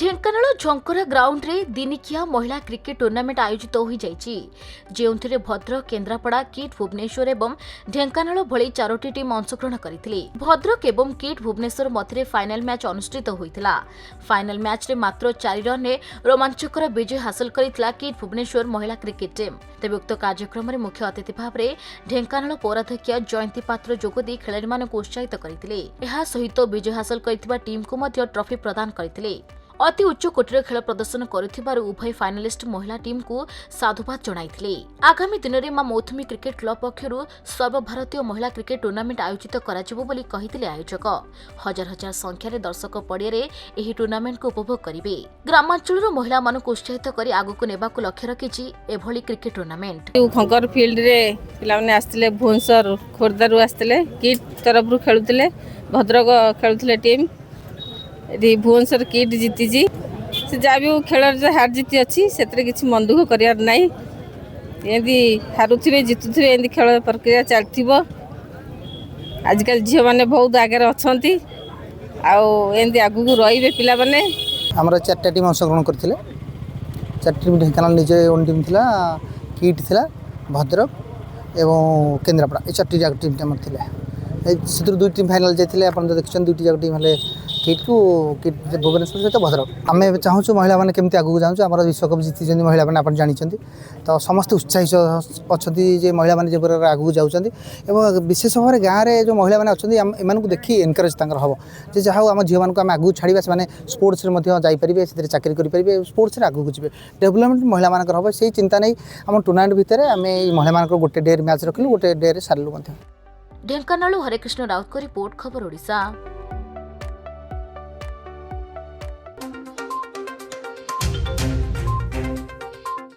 Dhenkanal झंकरा ground रे दिनिकिया महिला cricket tournament आयोजित हो जाइछि जेउथिरे भद्रक केन्द्रापड़ा किट भुवनेश्वर एवं ढेंकानाल भली चारोटी टीम अंशग्रहण करथिले। भद्रक एवं किट भुवनेश्वर मध्य फाइनल मैच अनुष्ठित होइतिला। फाइनल मैच रे मात्र 4 रन रे रोमांचकर विजय हासिल करितला किट भुवनेश्वर महिला क्रिकेट टीम। तेबे उक्त कार्यक्रम रे मुख्य अतिथि भाव रे ढेंकानाल पौराध्यक्ष जयंती पात्र जोगदी खेलाड़ी मानक उत्साहित करथिले। एहा सहित विजय हासिल करितबा टीम को मध्य ट्रॉफी प्रदान करथिले। अति उच्च कोटीर खेल प्रदर्शन करुथिबारु उभय फाइनालिस्ट महिला टीम को साधुवाद जणाइथिले। आगामी दिन में मां मौथुमी क्रिकेट क्लब पक्षरु सर्वभारतीय महिला क्रिकेट टूर्नामेंट आयोजित कराजिबो बोली कहिथिले आयोजक। हजार हजार संख्यार दर्शक पड़ियारे एही टूर्नामेंट को उपभोग करिवे। ग्रामांचलर महिला मानक उत्साहित करी आगुको नेबाकु लक्ष्य रखिछि एभली क्रिकेट टूर्नामेंट। खंकर फील्ड रे पिलाने आस्तिले भुवनेश्वर खोर्धारु आस्तिले किट तरफरु खेलुतिले भद्रक खेलुतिले टीम भुवनेश्वर किट जीति से जहाँ भी खेल हार जीति अच्छी से किसी मन दुख करार ना एमती हारुवे जितुवे एमती खेल प्रक्रिया चलती। आजकल झील मैंने बहुत आगे अच्छा आमती आगू रे पिला माने आमर 4टा टीम अंशग्रहण करते 4 टीम ढेंकानाल निजे ओन टीम थिला किट थिला भद्रक एवं केन्द्रापड़ा ये 4टी जाक टीम आम से 2 टीम फाइनाल जाते आप देखते 2टी जाक टीम है किट को किट भुवनेश्वर सहित भद्रक आम चाहूँ महिला मैंने केमती आगू जाऊँ आम विश्वकप जीति महिला मैंने आप जानते तो समस्त उत्साहित अच्छा महिला मैंने जो आगू जाऊँच विशेष भाव में गाँव में जो महिला मैंने अच्छा एम देखी एनकरेज हम जे जहाँ आम झील मानक आगू छाड़ा से स्पोर्ट्स जापरेंगे से चाकरी करेंगे स्पोर्ट्स आगू जी डेभलपमेंट महिला मान हम से चिंता नहीं आम टूर्नामेंट भितर आम महिला मान गोटे डे मैच रखिलु गोटे डे सारू। ढेंकानाल हरेकृष्ण राउत को रिपोर्ट खबर ओडिशा।